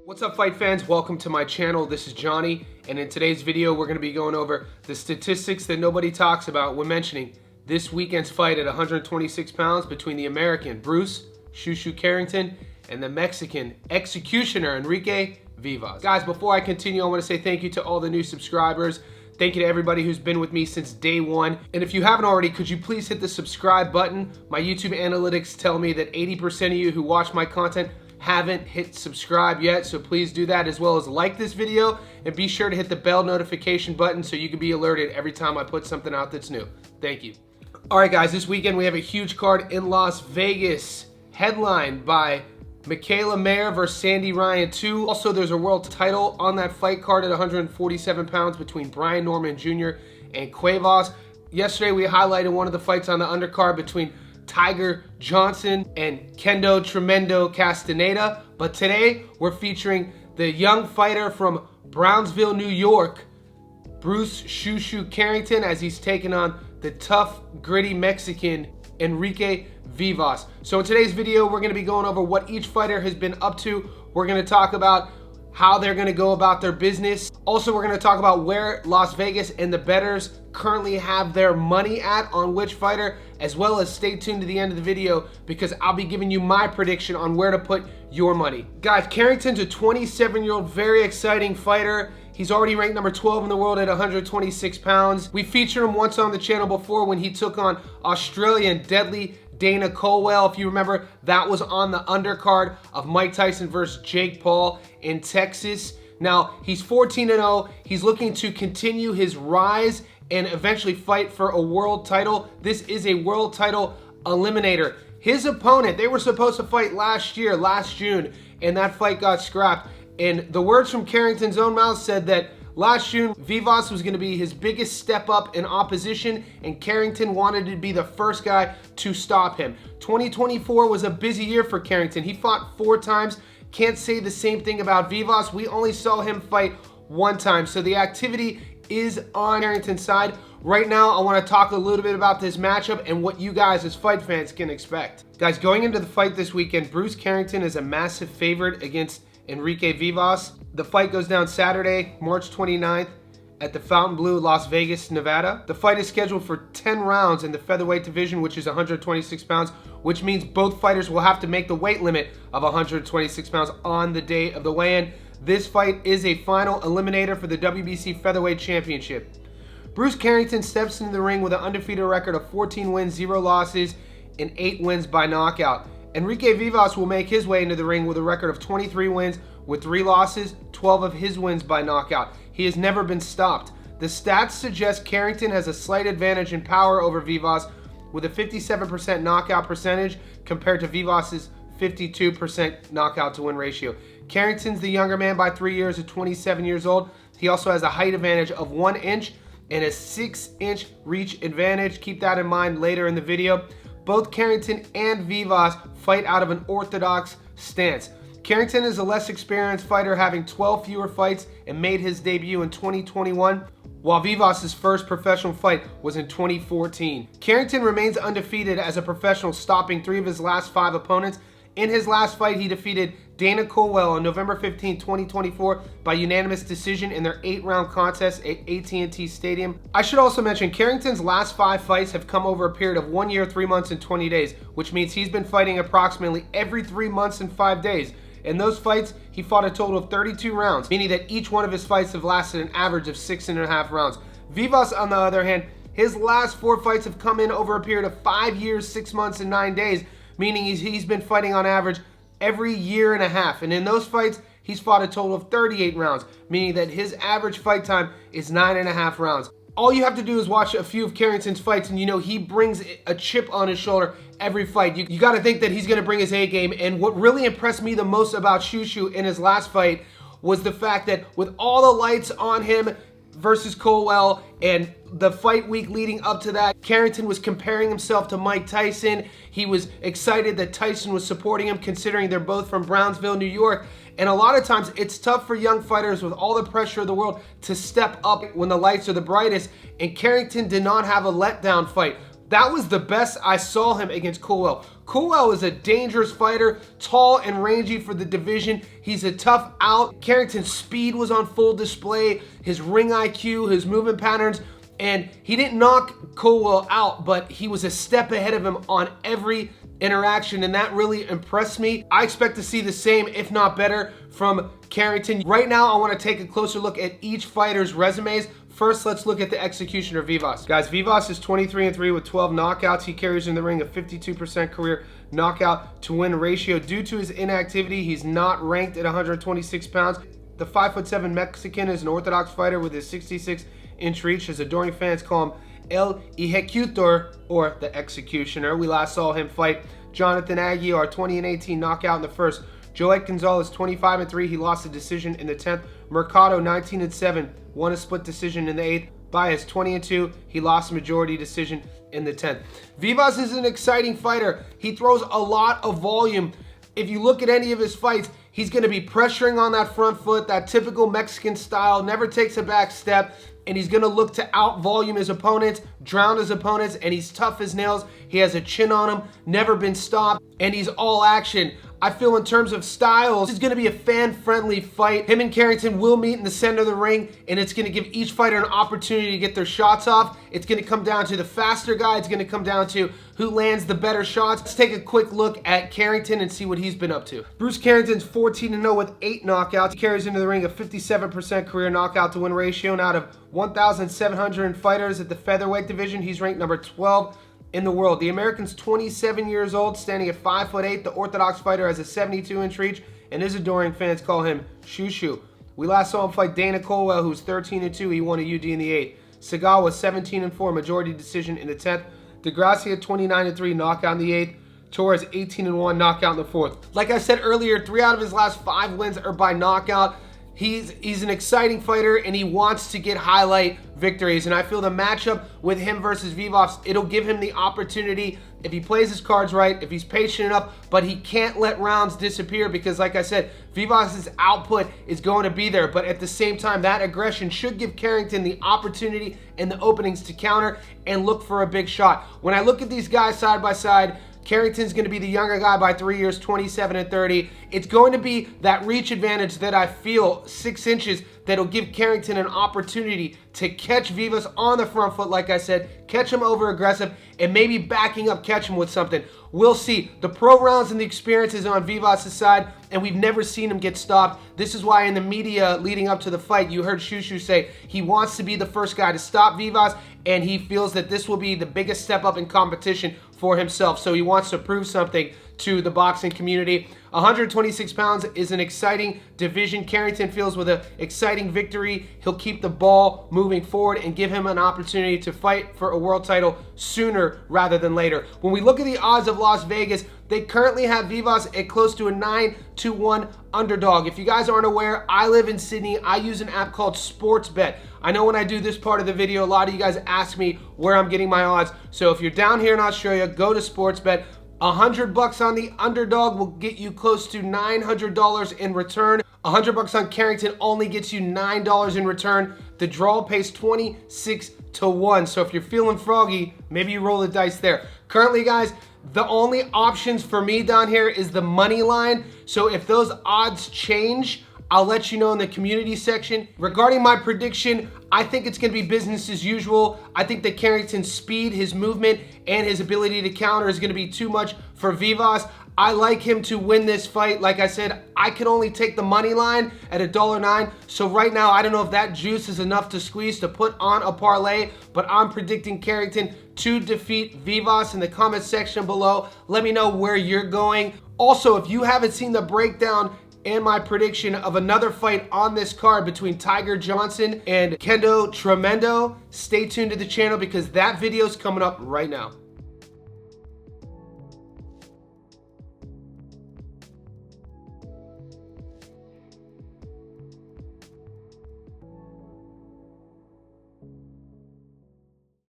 What's up, fight fans? Welcome to my channel. This is Johnny, and in today's video we're going to be going over the statistics that nobody talks about when mentioning this weekend's fight at 126 pounds between the American Bruce "Shushu" Carrington and the Mexican executioner Enrique Vivas. Guys, before I continue, I want to say thank you to all the new subscribers. Thank you to everybody who's been with me since day one. And if you haven't already, could you please hit the subscribe button? My YouTube analytics tell me that 80% of you who watch my content haven't hit subscribe yet, so please do that, as well as like this video and be sure to hit the bell notification button so you can be alerted every time I put something out that's new. Thank you. All right, guys, this weekend we have a huge card in Las Vegas, headlined by Michaela Mayer versus Sandy Ryan 2. Also, there's a world title on that fight card at 147 pounds between Brian Norman Jr. and Cuevas. Yesterday we highlighted one of the fights on the undercard between Tiger Johnson and Kendo Tremendo Castaneda, but today we're featuring the young fighter from Brownsville, New York, Bruce "Shushu" Carrington, as he's taking on the tough, gritty Mexican Enrique Vivas. So in today's video, we're going to be going over what each fighter has been up to. We're going to talk about how they're going to go about their business. Also, we're going to talk about where Las Vegas and the bettors currently have their money at on which fighter, as well as stay tuned to the end of the video because I'll be giving you my prediction on where to put your money. Guys, Carrington's a 27-year-old, very exciting fighter. He's already ranked number 12 in the world at 126 pounds. We featured him once on the channel before when he took on Australian deadly Dana Colwell. If you remember, that was on the undercard of Mike Tyson versus Jake Paul in Texas. Now, he's 14-0. He's looking to continue his rise and eventually fight for a world title. This is a world title eliminator. His opponent, they were supposed to fight last year, last June, and that fight got scrapped. And the words from Carrington's own mouth said that last June, Vivas was going to be his biggest step up in opposition, and Carrington wanted to be the first guy to stop him. 2024 was a busy year for Carrington. He fought 4 times. Can't say the same thing about Vivas. We only saw him fight 1 time. So the activity is on Carrington's side. Right now, I want to talk a little bit about this matchup and what you guys as fight fans can expect. Guys, going into the fight this weekend, Bruce Carrington is a massive favorite against Enrique Vivas. The fight goes down Saturday, March 29th at the Fontainebleau, Las Vegas, Nevada. The fight is scheduled for 10 rounds in the featherweight division, which is 126 pounds, which means both fighters will have to make the weight limit of 126 pounds on the day of the weigh-in. This fight is a final eliminator for the WBC Featherweight Championship. Bruce Carrington steps into the ring with an undefeated record of 14 wins, 0 losses, and 8 wins by knockout. Enrique Vivas will make his way into the ring with a record of 23 wins with 3 losses, 12 of his wins by knockout. He has never been stopped. The stats suggest Carrington has a slight advantage in power over Vivas with a 57% knockout percentage compared to Vivas's 52% knockout to win ratio. Carrington's the younger man by 3 years at 27 years old. He also has a height advantage of 1 inch and a 6-inch reach advantage. Keep that in mind later in the video. Both Carrington and Vivas fight out of an orthodox stance. Carrington is a less experienced fighter, having 12 fewer fights and made his debut in 2021, while Vivas' first professional fight was in 2014. Carrington remains undefeated as a professional, stopping 3 of his last 5 opponents. In his last fight, he defeated Dana Colwell on November 15, 2024 by unanimous decision in their 8-round contest at AT&T Stadium. I should also mention Carrington's last 5 fights have come over a period of 1 year, 3 months, and 20 days, which means he's been fighting approximately every 3 months and 5 days. In those fights, he fought a total of 32 rounds, meaning that each one of his fights have lasted an average of 6.5 rounds. Vivas, on the other hand, his last 4 fights have come in over a period of 5 years, 6 months, and 9 days, meaning he's been fighting on average every 1.5 years. And in those fights, he's fought a total of 38 rounds, meaning that his average fight time is 9.5 rounds. All you have to do is watch a few of Carrington's fights and you know he brings a chip on his shoulder every fight. You got to think that he's going to bring his A game. And what really impressed me the most about Shushu in his last fight was the fact that with all the lights on him versus Colwell and the fight week leading up to that, Carrington was comparing himself to Mike Tyson. He was excited that Tyson was supporting him, considering they're both from Brownsville, New York. And a lot of times it's tough for young fighters with all the pressure of the world to step up when the lights are the brightest. And Carrington did not have a letdown fight. That was the best I saw him against Colwell. Colwell is a dangerous fighter, tall and rangy for the division. He's a tough out. Carrington's speed was on full display, his ring IQ, his movement patterns, and he didn't knock Colwell out, but he was a step ahead of him on every interaction, and that really impressed me. I expect to see the same, if not better, from Carrington. Right now, I want to take a closer look at each fighter's resumes. First, let's look at the executioner, Vivas. Guys, Vivas is 23-3 with 12 knockouts. He carries in the ring a 52% career knockout to win ratio. Due to his inactivity, he's not ranked at 126 pounds. The 5'7" Mexican is an orthodox fighter with his 66-inch reach. His adoring fans call him El Ejecutor, or the Executioner. We last saw him fight Jonathan Aguilar, 20-18 knockout in the first. Joet Gonzalez, 25-3. He lost a decision in the 10th. Mercado, 19-7. Won a split decision in the 8th. Baez, 20-2. He lost a majority decision in the 10th. Vivas is an exciting fighter. He throws a lot of volume. If you look at any of his fights, he's going to be pressuring on that front foot, that typical Mexican style, never takes a back step, and he's going to look to out-volume his opponents, drown his opponents, and he's tough as nails. He has a chin on him, never been stopped, and he's all action. I feel in terms of styles, this is going to be a fan-friendly fight. Him and Carrington will meet in the center of the ring, and it's going to give each fighter an opportunity to get their shots off. It's going to come down to the faster guy. It's going to come down to who lands the better shots. Let's take a quick look at Carrington and see what he's been up to. Bruce Carrington's 14-0 with 8 knockouts. He carries into the ring a 57% career knockout to win ratio, and out of 1,700 fighters at the featherweight division, he's ranked number 12 in the world. The American's 27 years old, standing at 5'8". The orthodox fighter has a 72-inch reach, and his adoring fans call him Shushu. We last saw him fight Dana Colwell, who's 13-2. He won a UD in the 8th. Seagal was 17-4, majority decision in the 10th. DeGracia, 29-3, knockout in the 8th. Torres, 18-1, knockout in the 4th. Like I said earlier, 3 out of his last 5 wins are by knockout. He's an exciting fighter, and he wants to get highlight victories, and I feel the matchup with him versus Vivas, it'll give him the opportunity, if he plays his cards right, if he's patient enough, but he can't let rounds disappear because, like I said, Vivas's output is going to be there, but at the same time, that aggression should give Carrington the opportunity and the openings to counter and look for a big shot. When I look at these guys side by side, Carrington's going to be the younger guy by 3 years, 27-30. It's going to be that reach advantage that I feel, 6 inches, that'll give Carrington an opportunity to catch Vivas on the front foot, like I said, catch him over aggressive, and maybe backing up, catch him with something. We'll see. The pro rounds and the experience is on Vivas' side, and we've never seen him get stopped. This is why in the media leading up to the fight, you heard Shushu say he wants to be the first guy to stop Vivas, and he feels that this will be the biggest step up in competition for himself. So he wants to prove something to the boxing community. 126 pounds is an exciting division. Carrington feels with an exciting victory, he'll keep the ball moving forward and give him an opportunity to fight for a world title sooner rather than later. When we look at the odds of Las Vegas, they currently have Vivas at close to a 9-1 underdog. If you guys aren't aware, I live in Sydney. I use an app called Sportsbet. I know when I do this part of the video, a lot of you guys ask me where I'm getting my odds. So if you're down here in Australia, go to Sportsbet. $100 on the underdog will get you close to $900 in return. $100 on Carrington only gets you $9 in return. The draw pays 26-1. So if you're feeling froggy, maybe you roll the dice there. Currently, guys, the only options for me down here is the money line. So if those odds change, I'll let you know in the community section. Regarding my prediction, I think it's going to be business as usual. I think that Carrington's speed, his movement, and his ability to counter is going to be too much for Vivas. I like him to win this fight. Like I said, I can only take the money line at $1.09. So right now, I don't know if that juice is enough to squeeze to put on a parlay, but I'm predicting Carrington to defeat Vivas. In the comment section below, let me know where you're going. Also, if you haven't seen the breakdown and my prediction of another fight on this card between Tiger Johnson and Kendo Tremendo, stay tuned to the channel because that video is coming up right now.